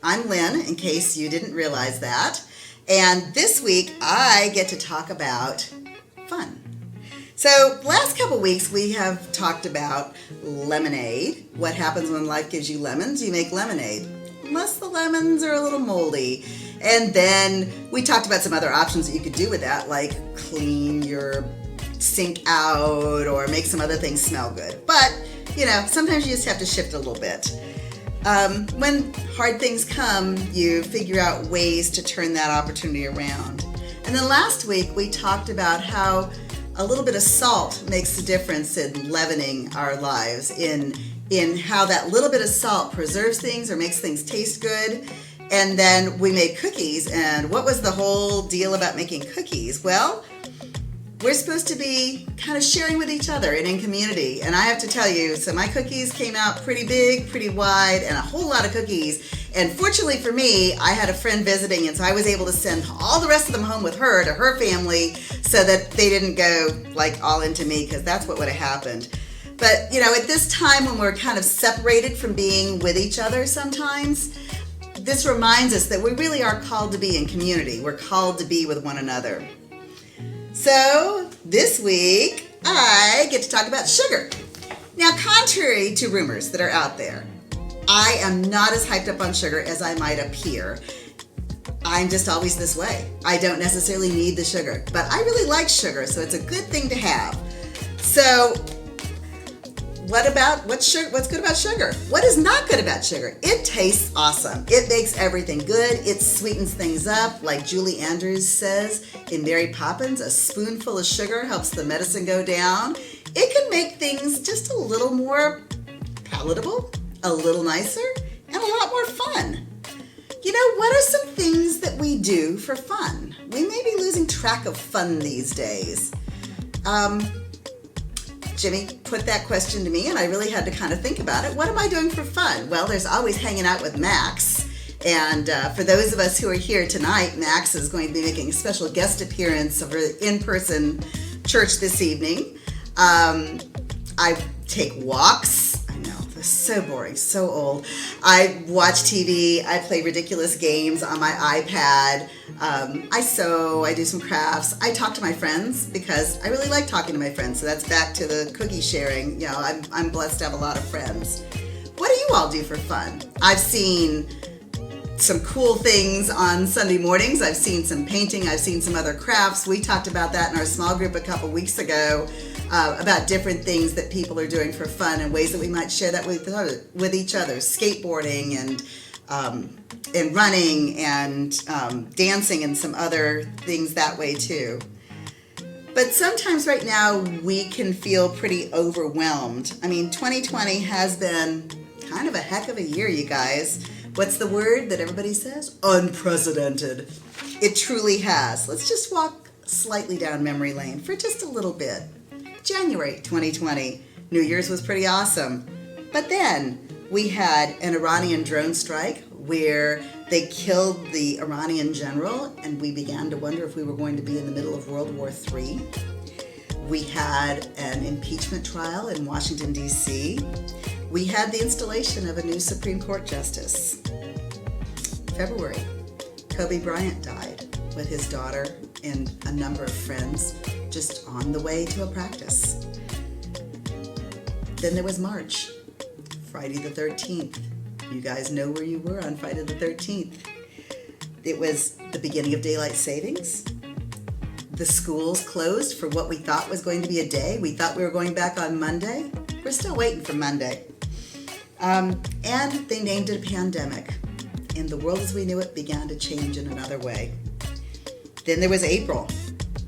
I'm Lynn, in case you didn't realize that. And this week, I get to talk about fun. So, last couple weeks, we have talked about lemonade. What happens when life gives you lemons? You make lemonade. Unless the lemons are a little moldy. And then we talked about some other options that you could do with that, like clean your sink out or make some other things smell good. But, sometimes you just have to shift a little bit. When hard things come, you figure out ways to turn that opportunity around. And then last week, we talked about how a little bit of salt makes a difference in leavening our lives, in how that little bit of salt preserves things or makes things taste good. And then we made cookies. And what was the whole deal about making cookies? Well, we're supposed to be kind of sharing with each other and in community. And I have to tell you, so my cookies came out pretty big, pretty wide, and a whole lot of cookies. And fortunately for me, I had a friend visiting, and so I was able to send all the rest of them home with her to her family so that they didn't go all into me, because that's what would have happened. But, at this time when we're kind of separated from being with each other sometimes, this reminds us that we really are called to be in community. We're called to be with one another. So, this week, I get to talk about sugar. Now, contrary to rumors that are out there, I am not as hyped up on sugar as I might appear. I'm just always this way. I don't necessarily need the sugar, but I really like sugar, so it's a good thing to have. So, what's good about sugar? What is not good about sugar? It tastes awesome. It makes everything good. It sweetens things up. Like Julie Andrews says in Mary Poppins, a spoonful of sugar helps the medicine go down. It can make things just a little more palatable, a little nicer, and a lot more fun. What are some things that we do for fun? We may be losing track of fun these days. Jimmy put that question to me, and I really had to kind of think about it. What am I doing for fun? Well, there's always hanging out with Max. And for those of us who are here tonight, Max is going to be making a special guest appearance of her in-person church this evening. I take walks. I know, they're so boring, so old. I watch TV. I play ridiculous games on my iPad. I sew, I do some crafts. I talk to my friends because I really like talking to my friends. So that's back to the cookie sharing. I'm blessed to have a lot of friends. What do you all do for fun? I've seen some cool things on Sunday mornings. I've seen some painting. I've seen some other crafts. We talked about that in our small group a couple weeks ago, about different things that people are doing for fun and ways that we might share that with each other. Skateboarding and running and dancing and some other things that way too. But sometimes right now we can feel pretty overwhelmed. 2020 has been kind of a heck of a year, you guys. What's the word that everybody says? Unprecedented. It truly has. Let's just walk slightly down memory lane for just a little bit. January 2020, New Year's was pretty awesome. But then we had an Iranian drone strike where they killed the Iranian general, and we began to wonder if we were going to be in the middle of World War III. We had an impeachment trial in Washington, D.C. We had the installation of a new Supreme Court justice. February, Kobe Bryant died with his daughter and a number of friends just on the way to a practice. Then there was March, Friday the 13th. You guys know where you were on Friday the 13th. It was the beginning of daylight savings. The schools closed for what we thought was going to be a day. We thought we were going back on Monday. We're still waiting for Monday. And they named it a pandemic. And the world as we knew it began to change in another way. Then there was April,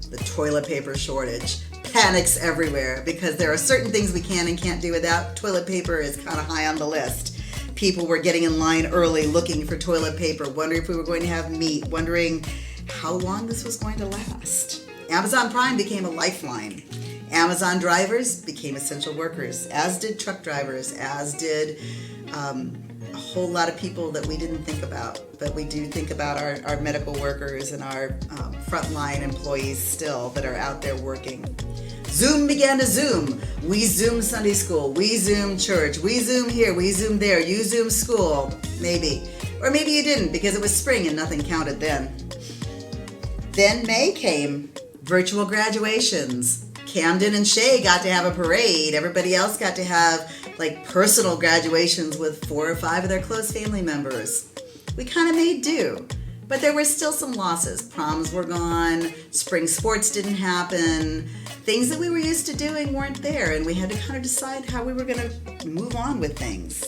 the toilet paper shortage. Panics everywhere because there are certain things we can and can't do without. Toilet paper is kind of high on the list. People were getting in line early looking for toilet paper, wondering if we were going to have meat, wondering how long this was going to last. Amazon Prime became a lifeline. Amazon drivers became essential workers, as did truck drivers, as did a whole lot of people that we didn't think about, but we do think about our medical workers and our frontline employees still that are out there working. Zoom began to Zoom. We Zoom Sunday school. We Zoom church. We Zoom here. We Zoom there. You Zoom school. Maybe. Or maybe you didn't because it was spring and nothing counted then. Then May came. Virtual graduations. Camden and Shay got to have a parade. Everybody else got to have like personal graduations with 4 or 5 of their close family members. We kind of made do. But there were still some losses. Proms were gone. Spring sports didn't happen. Things that we were used to doing weren't there, and we had to kind of decide how we were going to move on with things.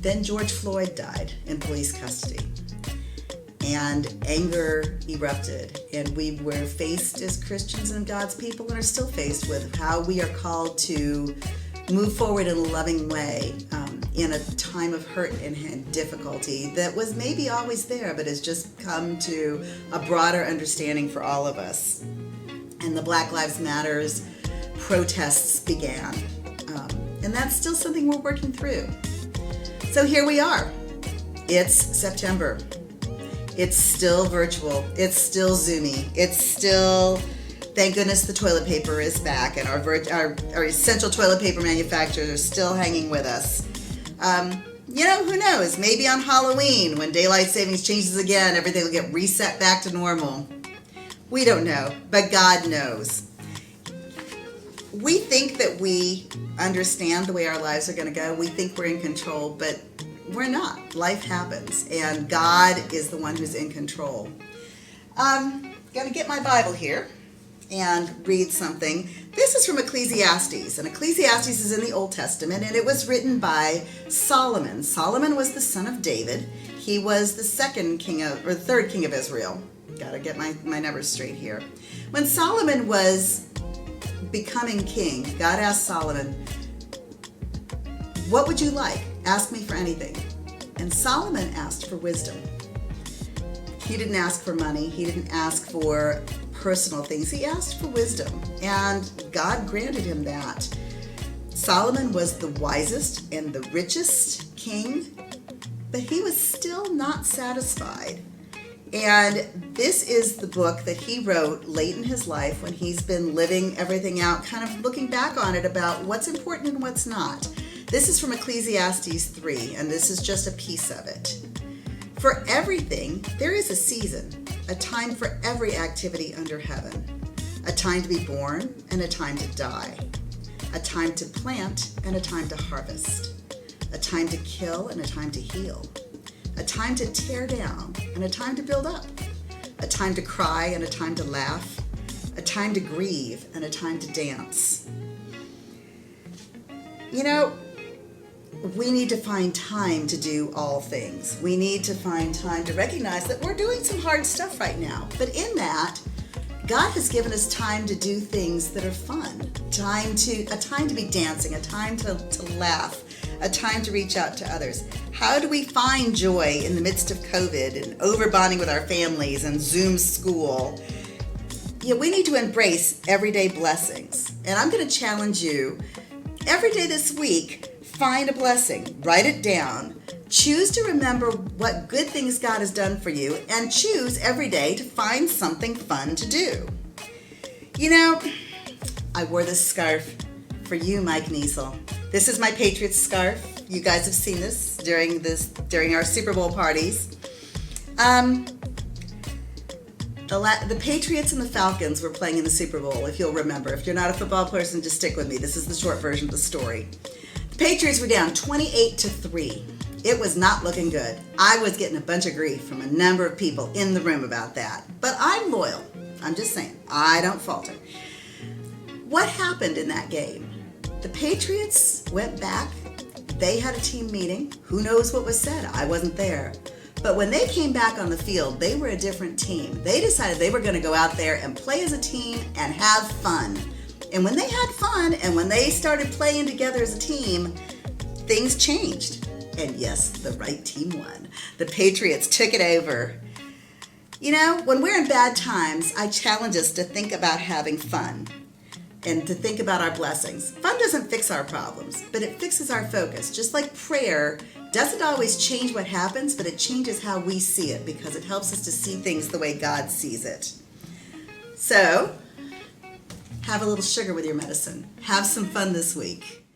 Then George Floyd died in police custody, and anger erupted, and we were faced as Christians and God's people, and are still faced with how we are called to move forward in a loving way in a time of hurt and difficulty that was maybe always there, but has just come to a broader understanding for all of us. And the Black Lives Matters protests began. And that's still something we're working through. So here we are. It's September. It's still virtual. It's still Zoomy. It's still, thank goodness the toilet paper is back, and our essential toilet paper manufacturers are still hanging with us. Who knows? Maybe on Halloween, when daylight savings changes again, everything will get reset back to normal. We don't know, but God knows. We think that we understand the way our lives are going to go. We think we're in control, but we're not. Life happens, and God is the one who's in control. Going to get my Bible here and read something. This is from Ecclesiastes, and Ecclesiastes is in the Old Testament, and it was written by Solomon. Solomon was the son of David. He was the third king of Israel. Gotta get my numbers straight here. When Solomon was becoming king, God asked Solomon, "What would you like? Ask me for anything." And Solomon asked for wisdom. He didn't ask for money. He didn't ask for personal things. He asked for wisdom, and God granted him that. Solomon was the wisest and the richest king, but he was still not satisfied. And this is the book that he wrote late in his life when he's been living everything out, kind of looking back on it about what's important and what's not. This is from Ecclesiastes 3, and this is just a piece of it. For everything, there is a season, a time for every activity under heaven, a time to be born and a time to die, a time to plant and a time to harvest, a time to kill and a time to heal, a time to tear down and a time to build up, a time to cry and a time to laugh, a time to grieve and a time to dance. We need to find time to do all things. We need to find time to recognize that we're doing some hard stuff right now. But in that, God has given us time to do things that are fun. A time to be dancing, a time to laugh, a time to reach out to others. How do we find joy in the midst of COVID and overbonding with our families and Zoom school? We need to embrace everyday blessings. And I'm going to challenge you, every day this week, find a blessing, write it down, choose to remember what good things God has done for you, and choose every day to find something fun to do. I wore this scarf for you, Mike Niesel. This is my Patriots scarf. You guys have seen this during our Super Bowl parties. The Patriots and the Falcons were playing in the Super Bowl, if you'll remember. If you're not a football person, just stick with me. This is the short version of the story. Patriots were down 28-3. It was not looking good. I was getting a bunch of grief from a number of people in the room about that. But I'm loyal. I'm just saying, I don't falter. What happened in that game? The Patriots went back. They had a team meeting. Who knows what was said? I wasn't there. But when they came back on the field, they were a different team. They decided they were going to go out there and play as a team and have fun. And when they had fun and when they started playing together as a team, things changed. And yes, the right team won. The Patriots took it over. When we're in bad times, I challenge us to think about having fun and to think about our blessings. Fun doesn't fix our problems, but it fixes our focus. Just like prayer doesn't always change what happens, but it changes how we see it because it helps us to see things the way God sees it. So, have a little sugar with your medicine. Have some fun this week.